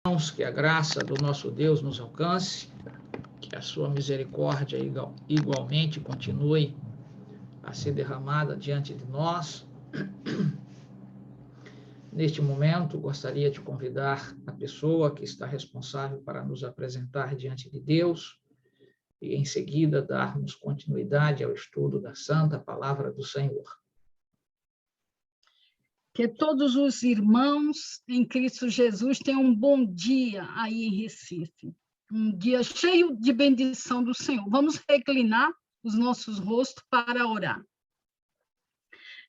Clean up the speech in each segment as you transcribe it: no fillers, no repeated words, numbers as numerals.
Irmãos, que a graça do nosso Deus nos alcance, que a sua misericórdia igualmente continue a ser derramada diante de nós. Neste momento, gostaria de convidar a pessoa que está responsável para nos apresentar diante de Deus e, em seguida, darmos continuidade ao estudo da Santa Palavra do Senhor. Que todos os irmãos em Cristo Jesus tenham um bom dia aí em Recife. Um dia cheio de bendição do Senhor. Vamos reclinar os nossos rostos para orar.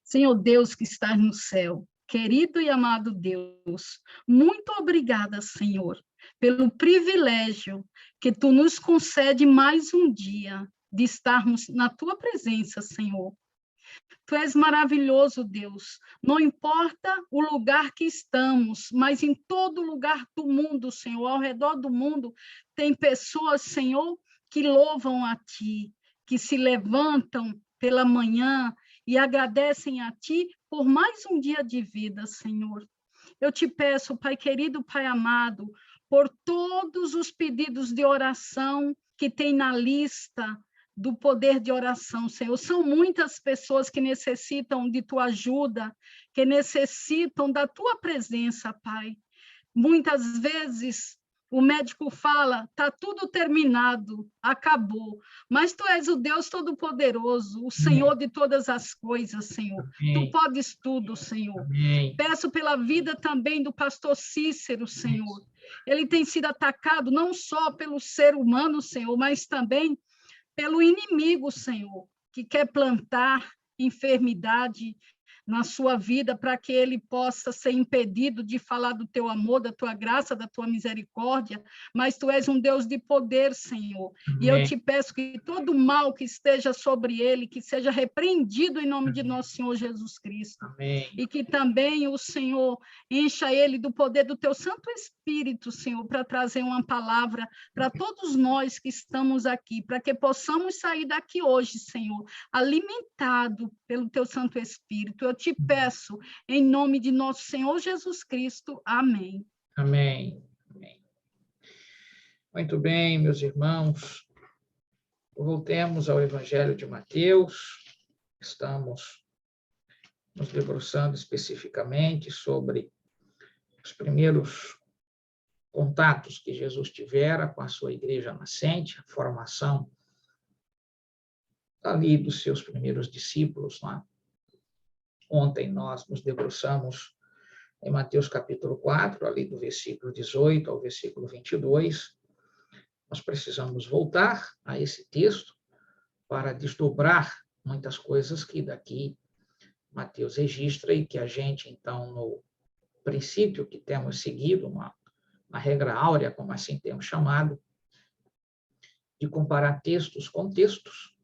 Senhor Deus que estás no céu, querido e amado Deus, muito obrigada, Senhor, pelo privilégio que Tu nos concede mais um dia de estarmos na Tua presença, Senhor. Tu és maravilhoso, Deus. Não importa o lugar que estamos, mas em todo lugar do mundo, Senhor, ao redor do mundo, tem pessoas, Senhor, que louvam a Ti, que se levantam pela manhã e agradecem a Ti por mais um dia de vida, Senhor. Eu te peço, Pai querido, Pai amado, por todos os pedidos de oração que tem na lista do poder de oração, Senhor. São muitas pessoas que necessitam de Tua ajuda, que necessitam da Tua presença, Pai. Muitas vezes o médico fala, está tudo terminado, acabou. Mas Tu és o Deus Todo-Poderoso, o Senhor de todas as coisas, Senhor. Amém. Tu podes tudo, Senhor. Amém. Peço pela vida também do pastor Cícero, Senhor. Ele tem sido atacado não só pelo ser humano, Senhor, mas também pelo inimigo, Senhor, que quer plantar enfermidade na sua vida para que ele possa ser impedido de falar do Teu amor, da Tua graça, da Tua misericórdia, mas Tu és um Deus de poder, Senhor. E eu te peço que todo mal que esteja sobre ele, que seja repreendido em nome de nosso Senhor Jesus Cristo. Amém. E que também o Senhor encha ele do poder do Teu Santo Espírito, Senhor, para trazer uma palavra para todos nós que estamos aqui, para que possamos sair daqui hoje, Senhor, alimentado pelo Teu Santo Espírito. Eu te peço, em nome de nosso Senhor Jesus Cristo. Amém. Amém. Amém. Muito bem, meus irmãos. Voltemos ao Evangelho de Mateus. Estamos nos debruçando especificamente sobre os primeiros contatos que Jesus tivera com a sua igreja nascente, a formação ali dos seus primeiros discípulos, né? Ontem nós nos debruçamos em Mateus capítulo 4, ali do versículo 18 ao versículo 22. Nós precisamos voltar a esse texto para desdobrar muitas coisas que daqui Mateus registra e que a gente, então, no princípio que temos seguido, uma regra áurea, como assim temos chamado, de comparar textos com textos,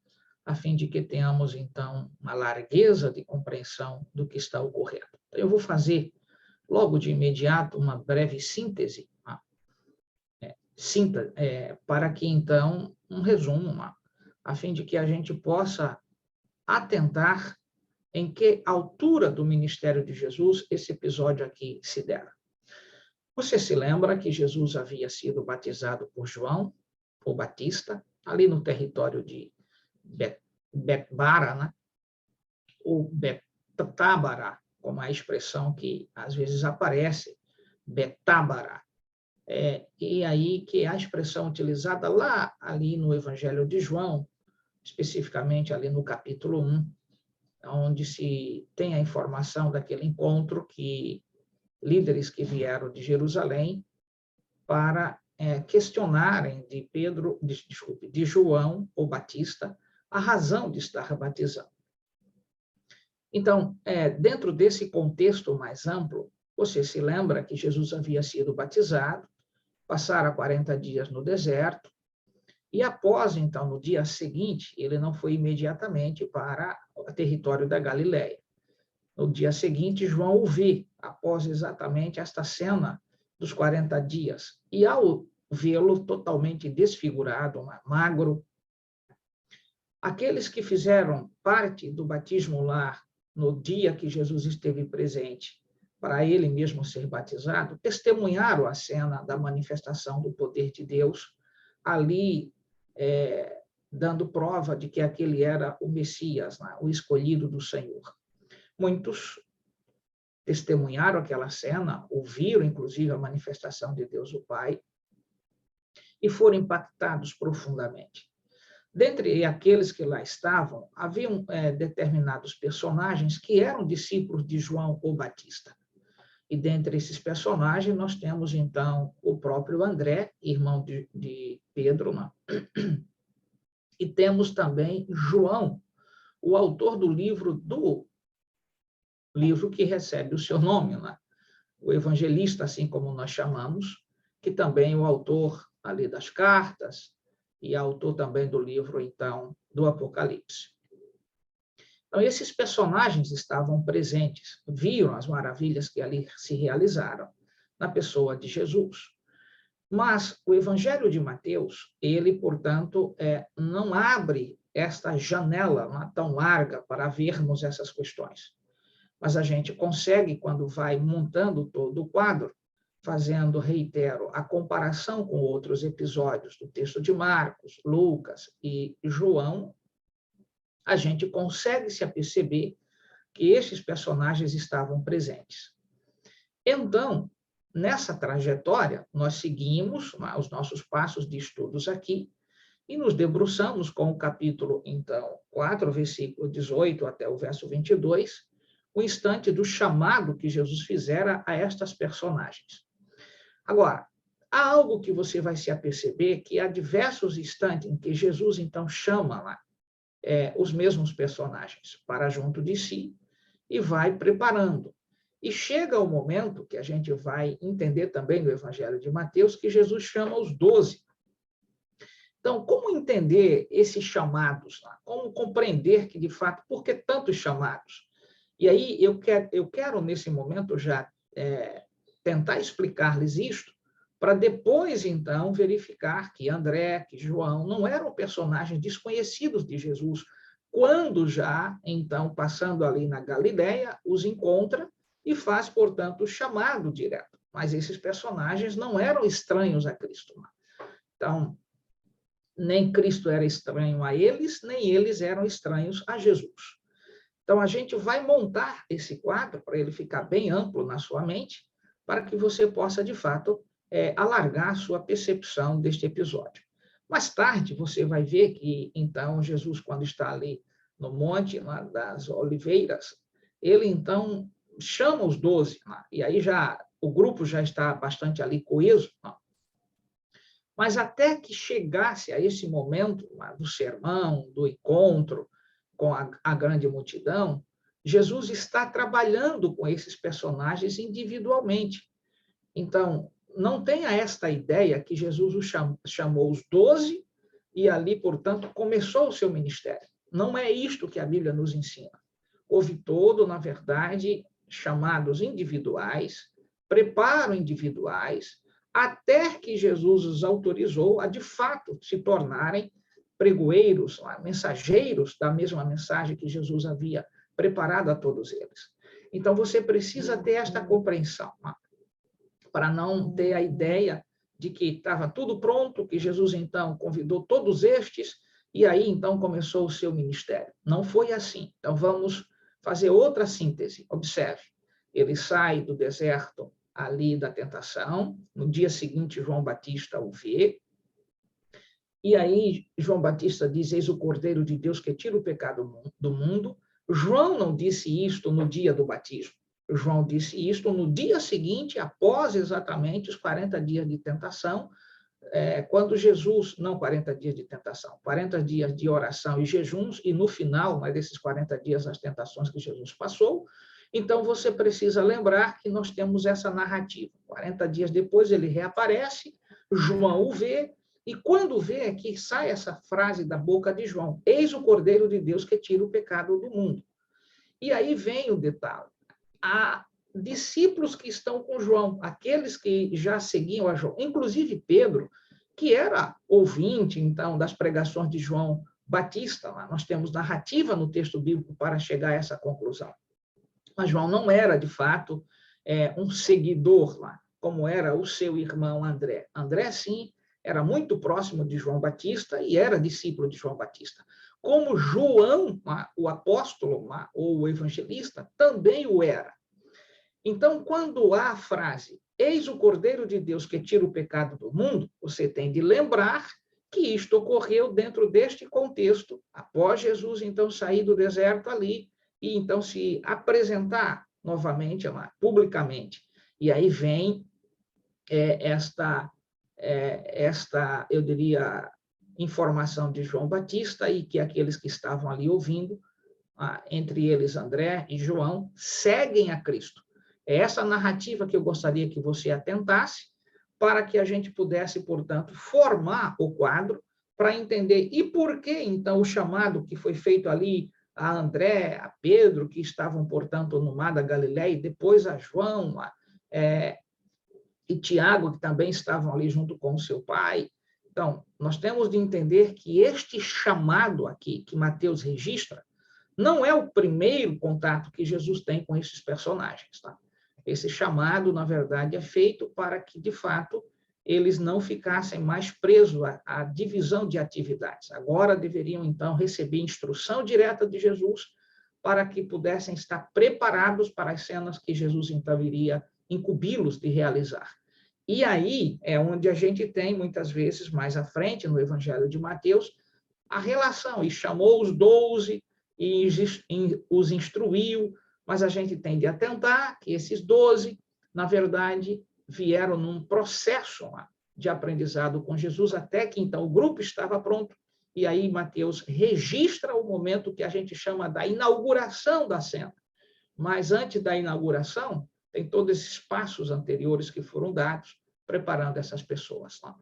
a fim de que tenhamos, então, uma largueza de compreensão do que está ocorrendo. Então, eu vou fazer, logo de imediato, uma breve síntese, para que, então, um resumo, a fim de que a gente possa atentar em que altura do ministério de Jesus esse episódio aqui se dera. Você se lembra que Jesus havia sido batizado por João, o Batista, ali no território de Betbara, né? Ou Betábara, como a expressão que às vezes aparece, Betábara. E aí que a expressão utilizada lá ali no Evangelho de João, especificamente ali no capítulo 1, onde se tem a informação daquele encontro que líderes que vieram de Jerusalém para questionarem de João, o Batista, a razão de estar batizando. Então, dentro desse contexto mais amplo, você se lembra que Jesus havia sido batizado, passara 40 dias no deserto, e após, então, no dia seguinte, ele não foi imediatamente para o território da Galileia. No dia seguinte, João o vê, após exatamente esta cena dos 40 dias. E ao vê-lo totalmente desfigurado, magro, aqueles que fizeram parte do batismo lá, no dia que Jesus esteve presente, para ele mesmo ser batizado, testemunharam a cena da manifestação do poder de Deus, ali dando prova de que aquele era o Messias, né? O escolhido do Senhor. Muitos testemunharam aquela cena, ouviram, inclusive, a manifestação de Deus o Pai, e foram impactados profundamente. Dentre aqueles que lá estavam, haviam determinados personagens que eram discípulos de João o Batista. E dentre esses personagens, nós temos, então, o próprio André, irmão de Pedro, né? E temos também João, o autor do livro que recebe o seu nome, né? O evangelista, assim como nós chamamos, que também é o autor ali das cartas e autor também do livro, então, do Apocalipse. Então, esses personagens estavam presentes, viram as maravilhas que ali se realizaram na pessoa de Jesus. Mas o Evangelho de Mateus, ele, portanto, não abre esta janela tão larga para vermos essas questões. Mas a gente consegue, quando vai montando todo o quadro, fazendo, reitero, a comparação com outros episódios do texto de Marcos, Lucas e João, a gente consegue se aperceber que esses personagens estavam presentes. Então, nessa trajetória, nós seguimos os nossos passos de estudos aqui e nos debruçamos com o capítulo, então, 4, versículo 18 até o verso 22, o instante do chamado que Jesus fizera a estas personagens. Agora, há algo que você vai se aperceber, que há diversos instantes em que Jesus, então, chama lá os mesmos personagens para junto de si e vai preparando. E chega o momento que a gente vai entender também no Evangelho de Mateus, que Jesus chama os 12. Então, como entender esses chamados? Como compreender que, de fato, por que tantos chamados? E aí eu quero nesse momento, já tentar explicar-lhes isto, para depois, então, verificar que André, que João, não eram personagens desconhecidos de Jesus, quando já, então, passando ali na Galileia, os encontra e faz, portanto, o chamado direto. Mas esses personagens não eram estranhos a Cristo. Então, nem Cristo era estranho a eles, nem eles eram estranhos a Jesus. Então, a gente vai montar esse quadro para ele ficar bem amplo na sua mente, para que você possa, de fato, alargar a sua percepção deste episódio. Mais tarde, você vai ver que, então, Jesus, quando está ali no Monte das Oliveiras, ele, então, chama os 12, e aí o grupo já está bastante ali coeso, mas até que chegasse a esse momento do sermão, do encontro com a grande multidão, Jesus está trabalhando com esses personagens individualmente. Então, não tenha esta ideia que Jesus chamou os 12 e ali, portanto, começou o seu ministério. Não é isto que a Bíblia nos ensina. Houve na verdade, chamados individuais, preparo individuais, até que Jesus os autorizou a, de fato, se tornarem pregoeiros, mensageiros da mesma mensagem que Jesus havia preparado a todos eles. Então, você precisa ter esta compreensão, para não ter a ideia de que estava tudo pronto, que Jesus, então, convidou todos estes, e aí, então, começou o seu ministério. Não foi assim. Então, vamos fazer outra síntese. Observe, ele sai do deserto ali da tentação, no dia seguinte, João Batista o vê, e aí João Batista diz, eis o Cordeiro de Deus que tira o pecado do mundo. João não disse isto no dia do batismo. João disse isto no dia seguinte, após exatamente os 40 dias de tentação, quando Jesus, não 40 dias de tentação, 40 dias de oração e jejuns, e no final desses 40 dias, as tentações que Jesus passou. Então, você precisa lembrar que nós temos essa narrativa. 40 dias depois, ele reaparece, João o vê, e quando vê que sai essa frase da boca de João, eis o Cordeiro de Deus que tira o pecado do mundo. E aí vem o detalhe. Há discípulos que estão com João, aqueles que já seguiam a João, inclusive Pedro, que era ouvinte, então, das pregações de João Batista. Nós temos narrativa no texto bíblico para chegar a essa conclusão. Mas João não era, de fato, um seguidor lá, como era o seu irmão André. André, sim, era muito próximo de João Batista e era discípulo de João Batista. Como João, o apóstolo ou o evangelista, também o era. Então, quando há a frase, eis o Cordeiro de Deus que tira o pecado do mundo, você tem de lembrar que isto ocorreu dentro deste contexto, após Jesus, então, sair do deserto ali e, então, se apresentar novamente lá, publicamente. E aí vem esta, eu diria, informação de João Batista e que aqueles que estavam ali ouvindo, entre eles André e João, seguem a Cristo. É essa narrativa que eu gostaria que você atentasse para que a gente pudesse, portanto, formar o quadro para entender e por que, então, o chamado que foi feito ali a André, a Pedro, que estavam, portanto, no mar da Galileia, e depois a João e Tiago, que também estavam ali junto com o seu pai. Então, nós temos de entender que este chamado aqui, que Mateus registra, não é o primeiro contato que Jesus tem com esses personagens. Tá? Esse chamado, na verdade, é feito para que, de fato, eles não ficassem mais presos à divisão de atividades. Agora deveriam, então, receber instrução direta de Jesus para que pudessem estar preparados para as cenas que Jesus, então, iria incumbi-los de realizar. E aí é onde a gente tem, muitas vezes, mais à frente, no Evangelho de Mateus, a relação, e chamou os 12 e os instruiu, mas a gente tem de atentar que esses 12, na verdade, vieram num processo de aprendizado com Jesus, até que, então, o grupo estava pronto, e aí Mateus registra o momento que a gente chama da inauguração da cena. Mas antes da inauguração, tem todos esses passos anteriores que foram dados, preparando essas pessoas. Tá?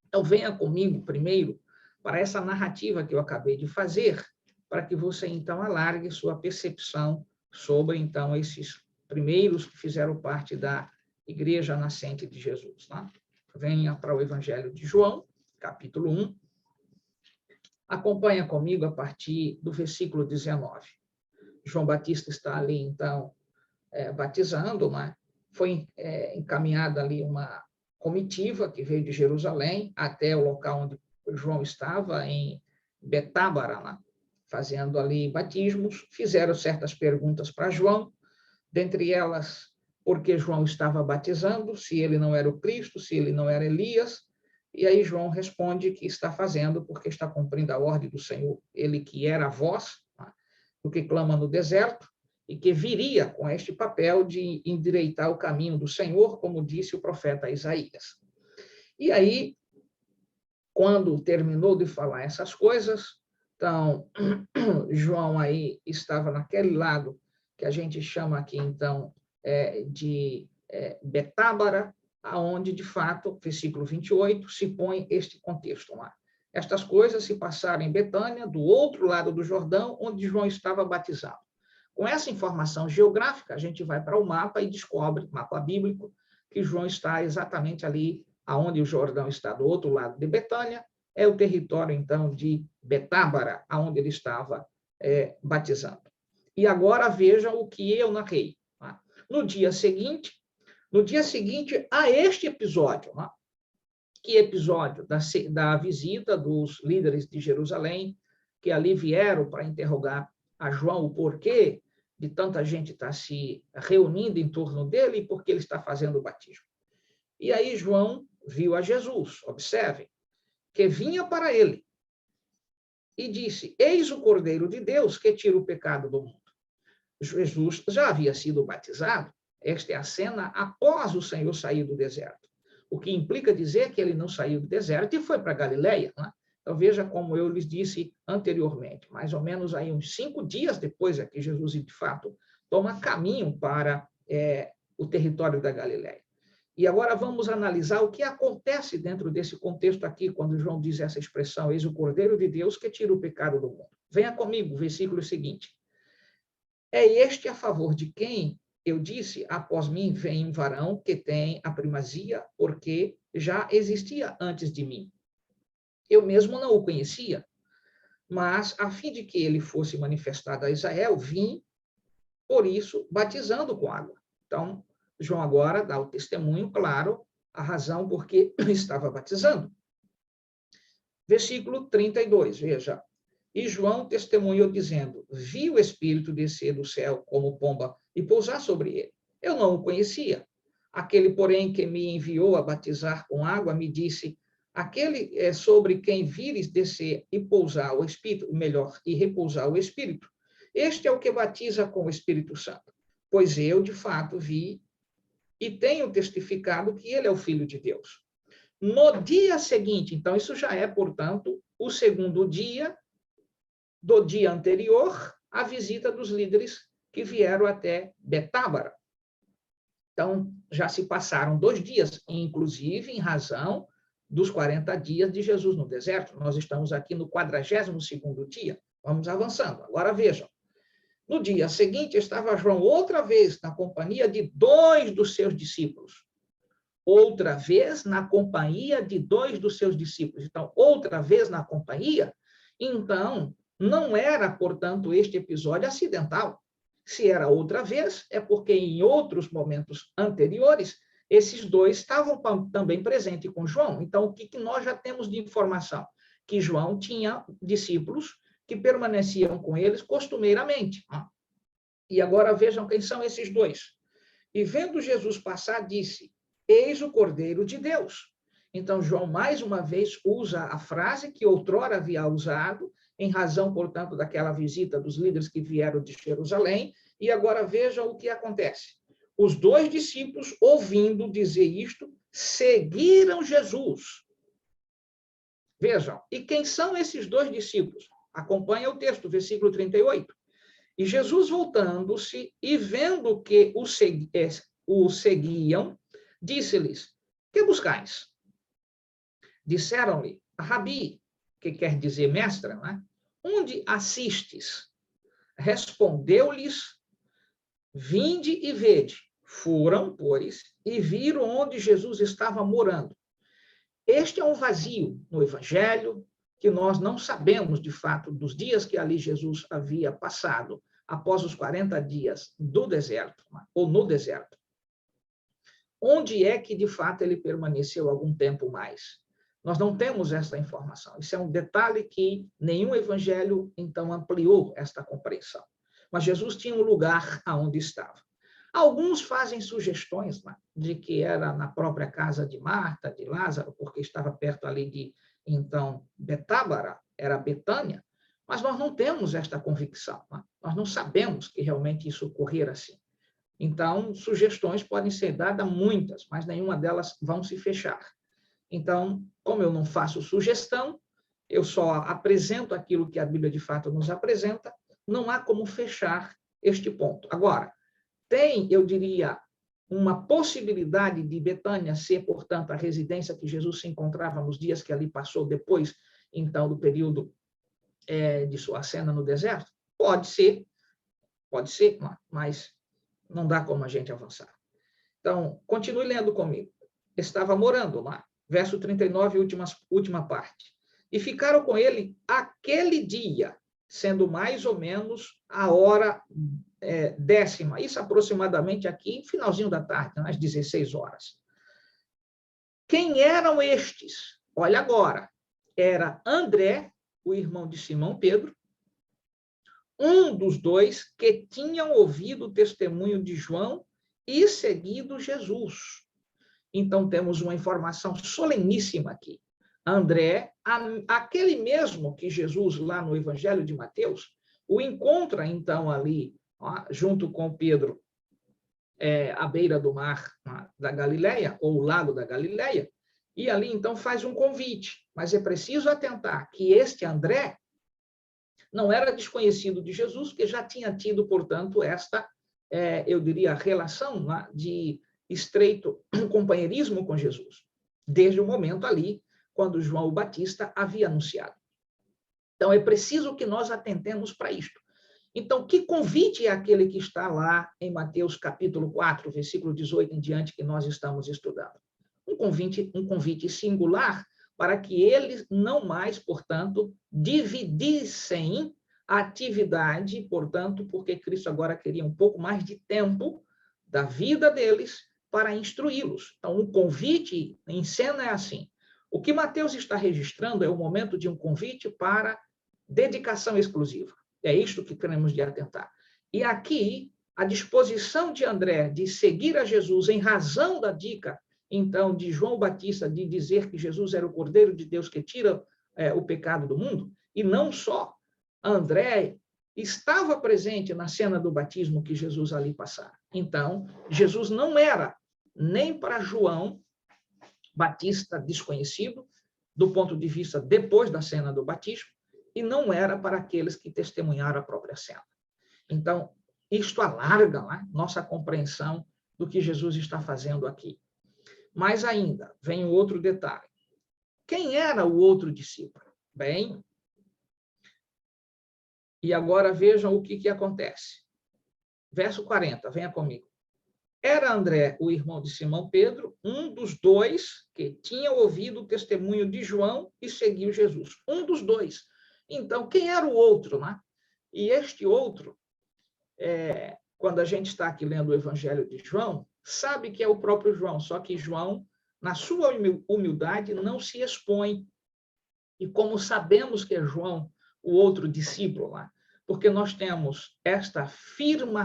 Então, venha comigo primeiro para essa narrativa que eu acabei de fazer, para que você, então, alargue sua percepção sobre, então, esses primeiros que fizeram parte da Igreja Nascente de Jesus. Tá? Venha para o Evangelho de João, capítulo 1. Acompanha comigo a partir do versículo 19. João Batista está ali, então, batizando, né? Foi encaminhada ali uma comitiva que veio de Jerusalém até o local onde João estava, em Betábara, né? Fazendo ali batismos. Fizeram certas perguntas para João, dentre elas, por que João estava batizando, se ele não era o Cristo, se ele não era Elias. E aí João responde que está fazendo porque está cumprindo a ordem do Senhor, ele que era a voz, né, do que clama no deserto, e que viria com este papel de endireitar o caminho do Senhor, como disse o profeta Isaías. E aí, quando terminou de falar essas coisas, então, João aí estava naquele lado que a gente chama aqui, então, de Betábara, aonde, de fato, versículo 28, se põe este contexto lá. Estas coisas se passaram em Betânia, do outro lado do Jordão, onde João estava batizado. Com essa informação geográfica, a gente vai para o mapa e descobre, mapa bíblico, que João está exatamente ali aonde o Jordão está, do outro lado de Betânia, é o território, então, de Betábara, aonde ele estava batizando. E agora vejam o que eu narrei. Tá? No dia seguinte a este episódio, né? Que episódio da visita dos líderes de Jerusalém, que ali vieram para interrogar a João o porquê de tanta gente estar se reunindo em torno dele e por que ele está fazendo o batismo. E aí João viu a Jesus, observem, que vinha para ele e disse, eis o Cordeiro de Deus que tira o pecado do mundo. Jesus já havia sido batizado, esta é a cena após o Senhor sair do deserto, o que implica dizer que ele não saiu do deserto e foi para Galileia, né? Então, veja como eu lhes disse anteriormente, mais ou menos aí uns 5 dias depois é que Jesus, de fato, toma caminho para o território da Galileia. E agora vamos analisar o que acontece dentro desse contexto aqui, quando João diz essa expressão, eis o Cordeiro de Deus que tira o pecado do mundo. Venha comigo, versículo seguinte. É este a favor de quem eu disse, após mim vem um varão que tem a primazia, porque já existia antes de mim. Eu mesmo não o conhecia, mas a fim de que ele fosse manifestado a Israel, vim, por isso, batizando com água. Então, João agora dá o testemunho, claro, a razão por que estava batizando. Versículo 32, veja. E João testemunhou dizendo, vi o Espírito descer do céu como pomba e pousar sobre ele. Eu não o conhecia. Aquele, porém, que me enviou a batizar com água, me disse, aquele é sobre quem vires descer e pousar o Espírito, melhor, e repousar o Espírito. Este é o que batiza com o Espírito Santo. Pois eu, de fato, vi e tenho testificado que ele é o Filho de Deus. No dia seguinte, então, isso já é, portanto, o segundo dia do dia anterior à visita dos líderes que vieram até Betábara. Então, já se passaram 2 dias, inclusive em razão dos 40 dias de Jesus no deserto. Nós estamos aqui no 42º dia. Vamos avançando. Agora vejam. No dia seguinte, estava João outra vez na companhia de 2 dos seus discípulos. Outra vez na companhia de 2 dos seus discípulos. Então, outra vez na companhia. Então, não era, portanto, este episódio acidental. Se era outra vez, é porque em outros momentos anteriores, esses 2 estavam também presentes com João. Então, o que nós já temos de informação? Que João tinha discípulos que permaneciam com eles costumeiramente. E agora vejam quem são esses 2. E vendo Jesus passar, disse, eis o Cordeiro de Deus. Então, João, mais uma vez, usa a frase que outrora havia usado, em razão, portanto, daquela visita dos líderes que vieram de Jerusalém. E agora vejam o que acontece. Os 2 discípulos, ouvindo dizer isto, seguiram Jesus. Vejam, e quem são esses 2 discípulos? Acompanha o texto, versículo 38. E Jesus, voltando-se e vendo que o seguiam, disse-lhes, que buscais? Disseram-lhe, Rabi, que quer dizer mestra, não é? Onde assistes? Respondeu-lhes, vinde e vede. Foram, pois, e viram onde Jesus estava morando. Este é um vazio no Evangelho, que nós não sabemos, de fato, dos dias que ali Jesus havia passado, após os 40 dias do deserto, ou no deserto. Onde é que, de fato, ele permaneceu algum tempo mais? Nós não temos essa informação. Isso é um detalhe que nenhum evangelho, então, ampliou esta compreensão. Mas Jesus tinha um lugar aonde estava. Alguns fazem sugestões de que era na própria casa de Marta, de Lázaro, porque estava perto ali de, então, Betábara, era Betânia, mas nós não temos esta convicção. Nós não sabemos que realmente isso ocorrera assim. Então, sugestões podem ser dadas muitas, mas nenhuma delas vão se fechar. Então, como eu não faço sugestão, eu só apresento aquilo que a Bíblia de fato nos apresenta, não há como fechar este ponto. Agora, tem, eu diria, uma possibilidade de Betânia ser, portanto, a residência que Jesus se encontrava nos dias que ali passou, depois, então, do período de sua cena no deserto? Pode ser, mas não dá como a gente avançar. Então, continue lendo comigo. Estava morando lá. Verso 39, última parte. E ficaram com ele aquele dia, sendo mais ou menos a hora 10ª, isso aproximadamente aqui, finalzinho da tarde, às 16 horas. Quem eram estes? Olha agora, era André, o irmão de Simão Pedro, um dos 2 que tinham ouvido o testemunho de João e seguido Jesus. Então, temos uma informação soleníssima aqui. André, aquele mesmo que Jesus, lá no Evangelho de Mateus, o encontra, então, ali, junto com Pedro, à beira do mar da Galileia, ou o lago da Galileia, e ali, então, faz um convite. Mas é preciso atentar que este André não era desconhecido de Jesus, porque já tinha tido, portanto, esta, eu diria, relação de estreito companheirismo com Jesus, desde o momento ali, quando João o Batista havia anunciado. Então, é preciso que nós atentemos para isto. Então, que convite é aquele que está lá em Mateus capítulo 4, versículo 18 em diante, que nós estamos estudando? Um convite singular para que eles não mais, portanto, dividissem a atividade, portanto, porque Cristo agora queria um pouco mais de tempo da vida deles para instruí-los. Então, o convite em cena é assim. O que Mateus está registrando é o momento de um convite para dedicação exclusiva. É isto que queremos de atentar. E aqui, a disposição de André de seguir a Jesus em razão da dica, então, de João Batista de dizer que Jesus era o Cordeiro de Deus que tira o pecado do mundo, e não só. André estava presente na cena do batismo que Jesus ali passara. Então, Jesus não era nem para João Batista desconhecido, do ponto de vista depois da cena do batismo, e não era para aqueles que testemunharam a própria cena. Então, isto alarga nossa compreensão do que Jesus está fazendo aqui. Mas ainda, vem um outro detalhe. Quem era o outro discípulo? Bem, e agora vejam o que acontece. Verso 40, venha comigo. Era André, o irmão de Simão Pedro, um dos dois que tinha ouvido o testemunho de João e seguiu Jesus. Um dos dois. Então, quem era o outro, né? E este outro, quando a gente está aqui lendo o Evangelho de João, sabe que é o próprio João, só que João, na sua humildade, não se expõe. E como sabemos que é João, o outro discípulo lá, porque nós temos esta firmeza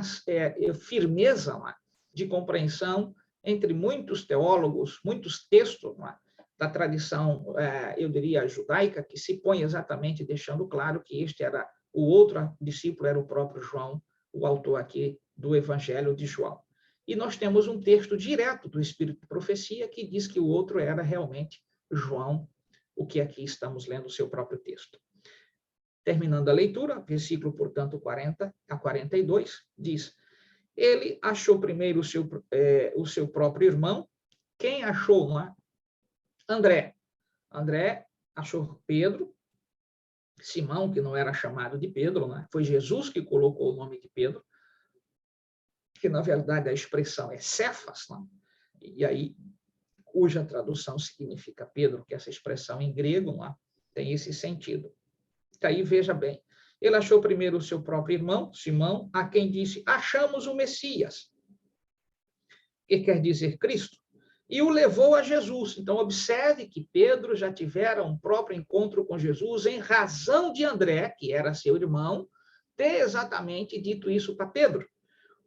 lá, de compreensão entre muitos teólogos, muitos textos da tradição, eu diria, judaica, que se põe exatamente deixando claro que este era o outro discípulo, era o próprio João, o autor aqui do Evangelho de João. E nós temos um texto direto do Espírito de Profecia que diz que o outro era realmente João, o que aqui estamos lendo o seu próprio texto. Terminando a leitura, versículo, portanto, 40 a 42, diz: ele achou primeiro o seu próprio irmão. Quem achou lá? André. André achou Pedro, Simão, que não era chamado de Pedro, né? Foi Jesus que colocou o nome de Pedro, que na verdade a expressão é Cefas, né? E aí, cuja tradução significa Pedro, que essa expressão em grego lá tem esse sentido. Aí veja bem, ele achou primeiro o seu próprio irmão, Simão, a quem disse: achamos o Messias, que quer dizer Cristo, e o levou a Jesus. Então, observe que Pedro já tivera um próprio encontro com Jesus em razão de André, que era seu irmão, ter exatamente dito isso para Pedro.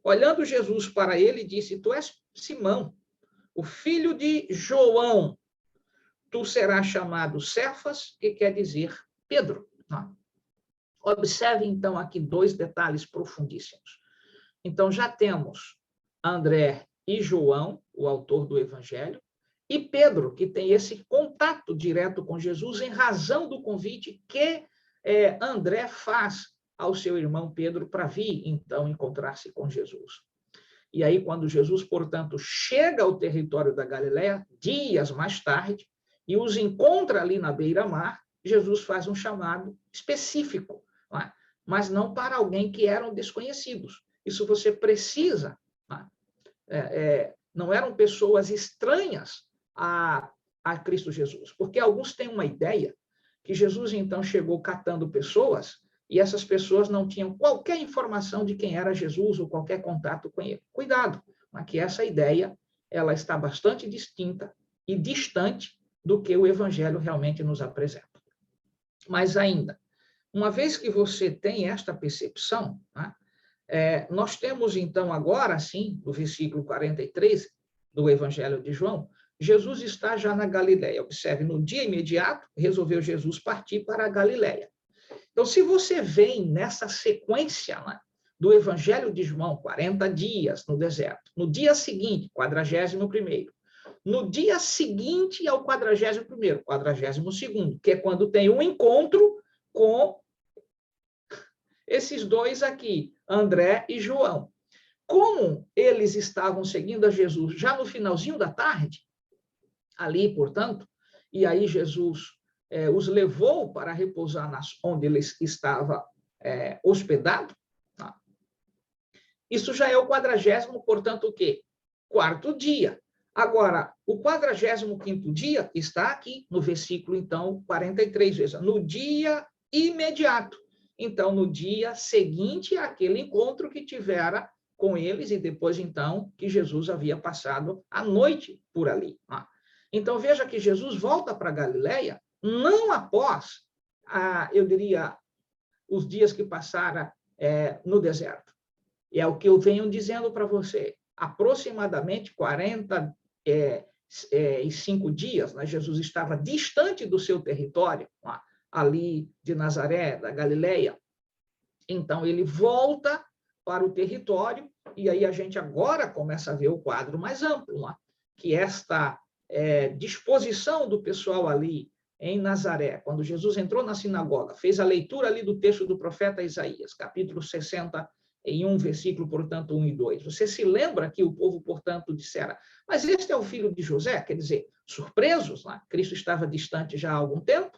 Olhando Jesus para ele, disse: tu és Simão, o filho de João, tu serás chamado Cefas, que quer dizer Pedro. Observe, então, aqui dois detalhes profundíssimos. Então, já temos André e João, o autor do Evangelho, e Pedro, que tem esse contato direto com Jesus em razão do convite que André faz ao seu irmão Pedro para vir, então, encontrar-se com Jesus. E aí, quando Jesus, portanto, chega ao território da Galileia, dias mais tarde, e os encontra ali na beira-mar, Jesus faz um chamado específico, mas não para alguém que eram desconhecidos. Isso você precisa. Não eram pessoas estranhas a Cristo Jesus, porque alguns têm uma ideia que Jesus, então, chegou catando pessoas e essas pessoas não tinham qualquer informação de quem era Jesus ou qualquer contato com ele. Cuidado, que essa ideia ela está bastante distinta e distante do que o Evangelho realmente nos apresenta. Mas ainda, uma vez que você tem esta percepção, nós temos então agora, sim, no versículo 43 do Evangelho de João, Jesus está já na Galileia. Observe, no dia imediato, resolveu Jesus partir para a Galileia. Então, se você vem nessa sequência do Evangelho de João, 40 dias no deserto, no dia seguinte, 41º, no dia seguinte ao 41º, 42º, que é quando tem um encontro com esses dois aqui, André e João. Como eles estavam seguindo a Jesus já no finalzinho da tarde, ali, portanto, e aí Jesus os levou para repousar onde ele estava hospedado, isso já é o 40º, portanto, o quê? 4º dia. Agora, o 45º dia está aqui no versículo, então, 43 vezes, no dia imediato. Então, no dia seguinte àquele encontro que tivera com eles, e depois, então, que Jesus havia passado a noite por ali. Então, veja que Jesus volta para Galileia, não após, eu diria, os dias que passara no deserto. E é o que eu venho dizendo para você. Aproximadamente 45 dias, né, Jesus estava distante do seu território, ali de Nazaré, da Galileia. Então, ele volta para o território, e aí a gente agora começa a ver o quadro mais amplo, que esta disposição do pessoal ali em Nazaré, quando Jesus entrou na sinagoga, fez a leitura ali do texto do profeta Isaías, capítulo 61, versículo, portanto, 1 e 2. Você se lembra que o povo, portanto, dissera, mas este é o filho de José? Quer dizer, surpresos, Cristo estava distante já há algum tempo,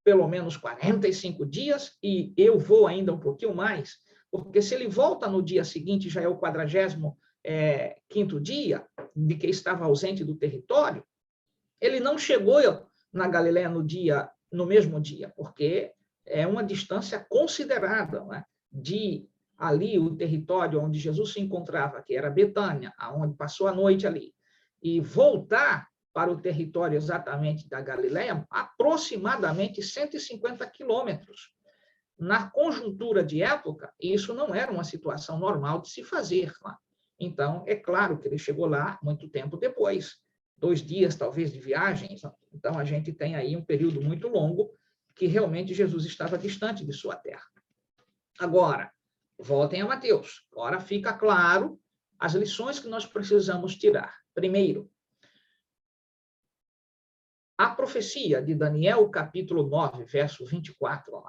pelo menos 45 dias, e eu vou ainda um pouquinho mais, porque se ele volta no dia seguinte, já é o 45º dia de que estava ausente do território, ele não chegou na Galileia no mesmo dia, porque é uma distância considerável, de ali o território onde Jesus se encontrava, que era Betânia, onde passou a noite ali, e voltar para o território exatamente da Galileia, aproximadamente 150 quilômetros. Na conjuntura de época, isso não era uma situação normal de se fazer. Então, é claro que ele chegou lá muito tempo depois, 2 dias, talvez, de viagem. Então, a gente tem aí um período muito longo que realmente Jesus estava distante de sua terra. Agora, voltem a Mateus. Agora fica claro as lições que nós precisamos tirar. Primeiro, a profecia de Daniel, capítulo 9, verso 24,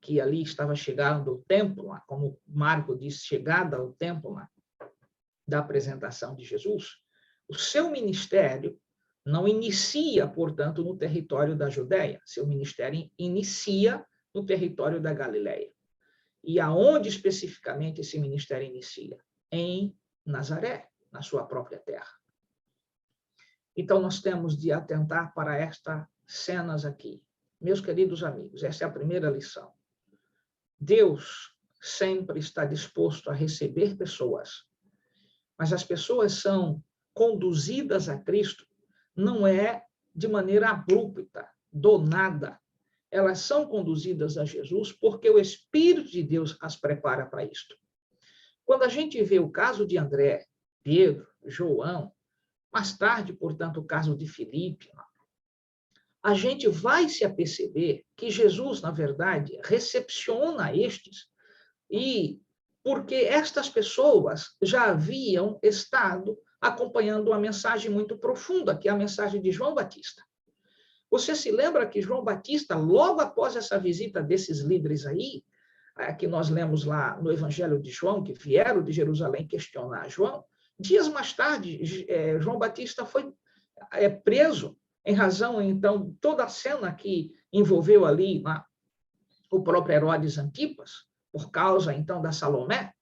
que ali estava chegando o tempo, como Marco diz, chegada ao tempo da apresentação de Jesus, o seu ministério não inicia, portanto, no território da Judéia, seu ministério inicia no território da Galileia. E aonde especificamente esse ministério inicia? Em Nazaré, na sua própria terra. Então, nós temos de atentar para estas cenas aqui. Meus queridos amigos, essa é a primeira lição. Deus sempre está disposto a receber pessoas, mas as pessoas são conduzidas a Cristo não é de maneira abrupta, do nada. Elas são conduzidas a Jesus porque o Espírito de Deus as prepara para isto. Quando a gente vê o caso de André, Pedro, João, mais tarde, portanto, o caso de Filipe, a gente vai se aperceber que Jesus, na verdade, recepciona estes, e porque estas pessoas já haviam estado acompanhando uma mensagem muito profunda, que é a mensagem de João Batista. Você se lembra que João Batista, logo após essa visita desses líderes aí, que nós lemos lá no Evangelho de João, que vieram de Jerusalém questionar João, dias mais tarde, João Batista foi preso em razão, então, de toda a cena que envolveu ali o próprio Herodes Antipas, por causa, então, da Salomé.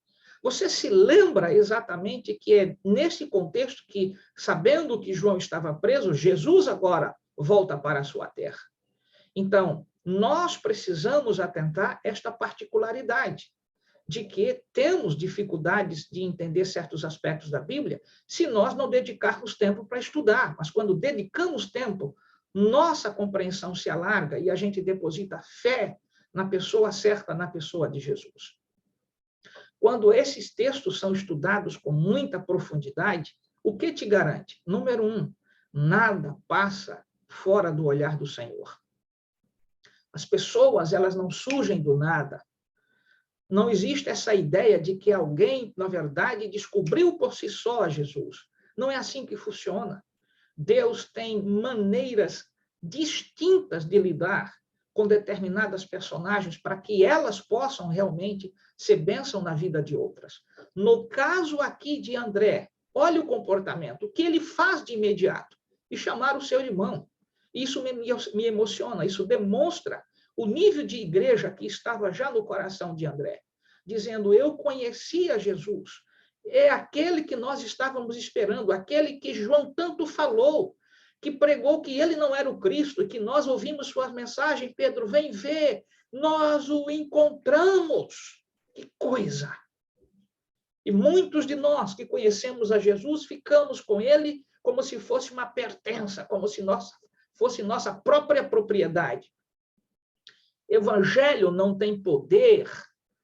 Você se lembra exatamente que é nesse contexto que, sabendo que João estava preso, Jesus agora volta para a sua terra. Então, nós precisamos atentar esta particularidade de que temos dificuldades de entender certos aspectos da Bíblia se nós não dedicarmos tempo para estudar. Mas quando dedicamos tempo, nossa compreensão se alarga e a gente deposita fé na pessoa certa, na pessoa de Jesus. Quando esses textos são estudados com muita profundidade, o que te garante? Número 1, nada passa fora do olhar do Senhor. As pessoas, elas não surgem do nada. Não existe essa ideia de que alguém, na verdade, descobriu por si só Jesus. Não é assim que funciona. Deus tem maneiras distintas de lidar com determinadas personagens para que elas possam realmente ser bênção na vida de outras. No caso aqui de André, olha o comportamento, o que ele faz de imediato, e chamar o seu irmão. Isso me emociona, isso demonstra o nível de igreja que estava já no coração de André, dizendo, eu conhecia Jesus, é aquele que nós estávamos esperando, aquele que João tanto falou, que pregou que ele não era o Cristo, que nós ouvimos sua mensagem, Pedro, vem ver, nós o encontramos. Que coisa! E muitos de nós que conhecemos a Jesus ficamos com ele como se fosse uma pertença, como se fosse nossa própria propriedade. Evangelho não tem poder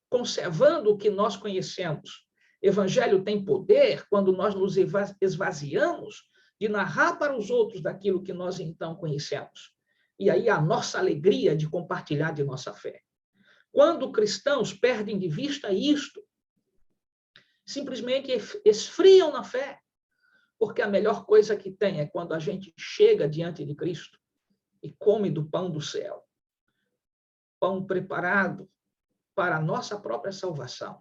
conservando o que nós conhecemos. Evangelho tem poder quando nós nos esvaziamos de narrar para os outros daquilo que nós então conhecemos. E aí a nossa alegria de compartilhar de nossa fé. Quando cristãos perdem de vista isto, simplesmente esfriam na fé, porque a melhor coisa que tem é quando a gente chega diante de Cristo e come do pão do céu, pão preparado para a nossa própria salvação.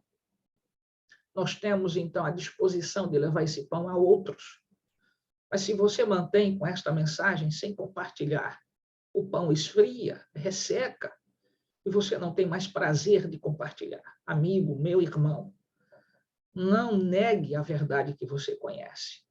Nós temos, então, a disposição de levar esse pão a outros. Mas se você mantém com esta mensagem sem compartilhar, o pão esfria, resseca, e você não tem mais prazer de compartilhar. Amigo, meu irmão, não negue a verdade que você conhece.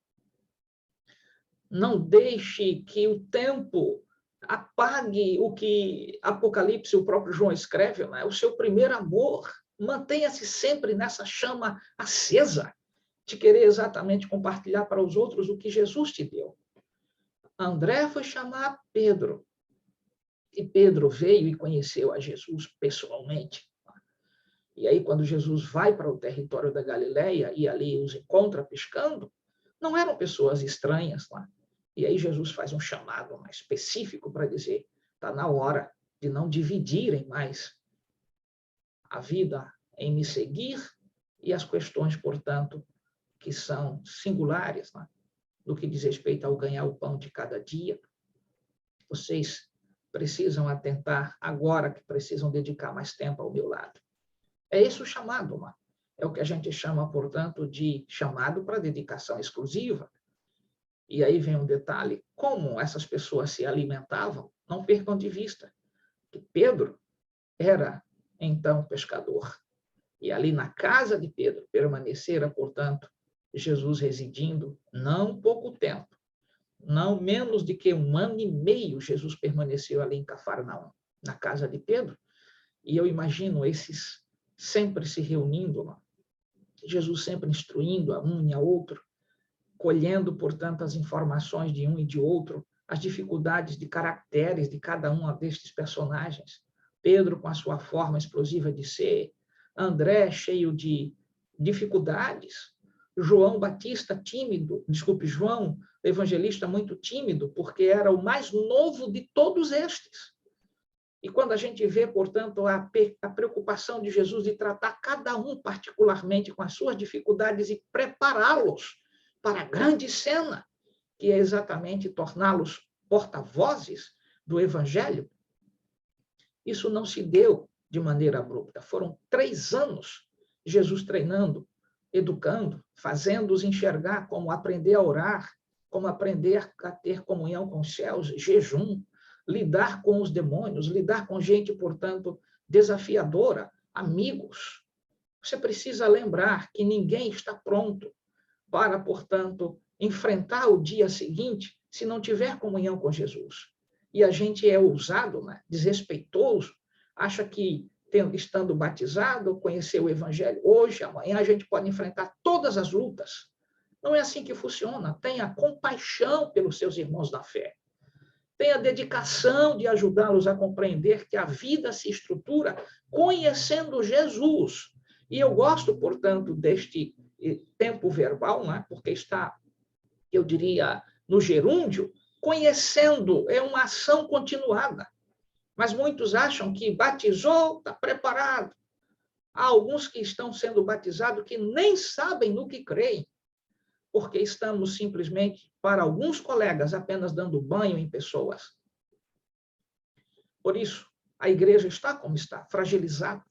Não deixe que o tempo apague o que Apocalipse, o próprio João escreve, né? O seu primeiro amor. Mantenha-se sempre nessa chama acesa de querer exatamente compartilhar para os outros o que Jesus te deu. André foi chamar Pedro. E Pedro veio e conheceu a Jesus pessoalmente. E aí, quando Jesus vai para o território da Galileia e ali os encontra pescando, não eram pessoas estranhas lá. E aí Jesus faz um chamado mais específico para dizer, está na hora de não dividirem mais a vida em me seguir e as questões, portanto, que são singulares, né? No que diz respeito ao ganhar o pão de cada dia. Vocês precisam atentar agora que precisam dedicar mais tempo ao meu lado. É esse o chamado, né? É o que a gente chama, portanto, de chamado para dedicação exclusiva. E aí vem um detalhe, como essas pessoas se alimentavam, não percam de vista que Pedro era, então, pescador. E ali na casa de Pedro permanecera, portanto, Jesus residindo não pouco tempo, não menos de que 1 ano e meio, Jesus permaneceu ali em Cafarnaum, na casa de Pedro. E eu imagino esses sempre se reunindo lá, Jesus sempre instruindo a um e a outro, colhendo, portanto, as informações de um e de outro, as dificuldades de caracteres de cada um destes personagens. Pedro com a sua forma explosiva de ser, André cheio de dificuldades, João Batista tímido, João evangelista muito tímido, porque era o mais novo de todos estes. E quando a gente vê, portanto, a preocupação de Jesus de tratar cada um particularmente com as suas dificuldades e prepará-los para a grande cena, que é exatamente torná-los porta-vozes do Evangelho, isso não se deu de maneira abrupta. Foram 3 anos Jesus treinando, educando, fazendo-os enxergar como aprender a orar, como aprender a ter comunhão com os céus, jejum, lidar com os demônios, lidar com gente, portanto, desafiadora, amigos. Você precisa lembrar que ninguém está pronto para, portanto, enfrentar o dia seguinte se não tiver comunhão com Jesus. E a gente é ousado, né? Desrespeitoso, acha que, estando batizado, conhecer o Evangelho hoje, amanhã, a gente pode enfrentar todas as lutas. Não é assim que funciona. Tenha compaixão pelos seus irmãos da fé. Tenha dedicação de ajudá-los a compreender que a vida se estrutura conhecendo Jesus. E eu gosto, portanto, deste tempo verbal, né? Porque está, eu diria, no gerúndio, conhecendo, é uma ação continuada. Mas muitos acham que batizou, está preparado. Há alguns que estão sendo batizados que nem sabem no que creem, porque estamos simplesmente, para alguns colegas, apenas dando banho em pessoas. Por isso, a igreja está como está, fragilizada,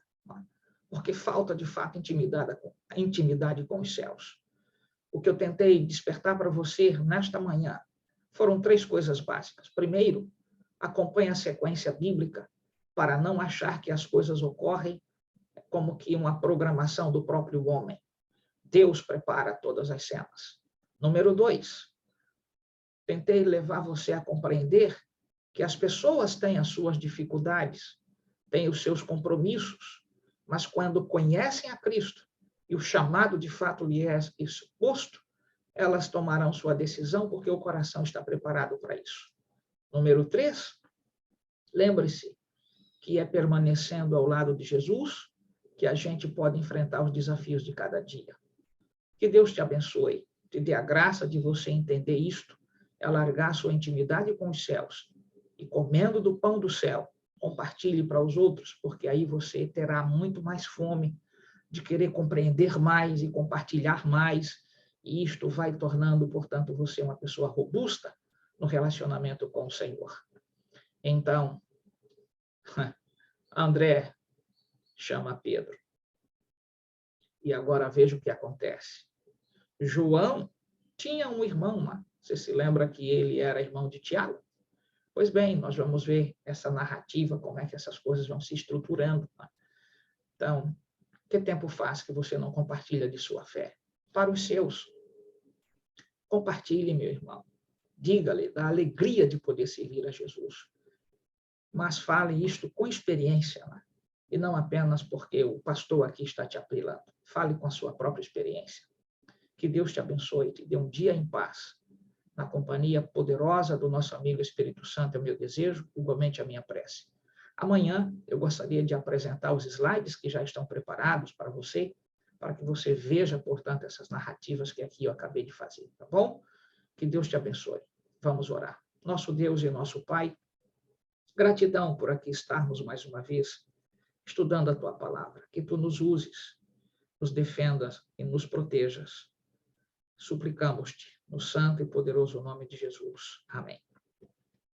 porque falta, de fato, intimidade com os céus. O que eu tentei despertar para você nesta manhã foram 3 coisas básicas. Primeiro, acompanhe a sequência bíblica para não achar que as coisas ocorrem como que uma programação do próprio homem. Deus prepara todas as cenas. Número 2, tentei levar você a compreender que as pessoas têm as suas dificuldades, têm os seus compromissos, mas quando conhecem a Cristo, e o chamado de fato lhe é exposto, elas tomarão sua decisão porque o coração está preparado para isso. Número 3, lembre-se que é permanecendo ao lado de Jesus que a gente pode enfrentar os desafios de cada dia. Que Deus te abençoe, te dê a graça de você entender isto, alargar sua intimidade com os céus e, comendo do pão do céu, compartilhe para os outros, porque aí você terá muito mais fome de querer compreender mais e compartilhar mais, e isto vai tornando, portanto, você uma pessoa robusta no relacionamento com o Senhor. Então, André chama Pedro. E agora veja o que acontece. João tinha um irmão lá. Você se lembra que ele era irmão de Tiago? Pois bem, nós vamos ver essa narrativa, como é que essas coisas vão se estruturando. Então, que tempo faz que você não compartilha de sua fé? Para os seus. Compartilhe, meu irmão. Diga-lhe da alegria de poder servir a Jesus. Mas fale isto com experiência, né? E não apenas porque o pastor aqui está te apelando. Fale com a sua própria experiência. Que Deus te abençoe, te dê um dia em paz. Na companhia poderosa do nosso amigo Espírito Santo é o meu desejo, igualmente a minha prece. Amanhã eu gostaria de apresentar os slides que já estão preparados para você, para que você veja, portanto, essas narrativas que aqui eu acabei de fazer, tá bom? Que Deus te abençoe. Vamos orar. Nosso Deus e nosso Pai, gratidão por aqui estarmos mais uma vez estudando a Tua palavra. Que Tu nos uses, nos defendas e nos protejas. Suplicamos-te no santo e poderoso nome de Jesus. Amém.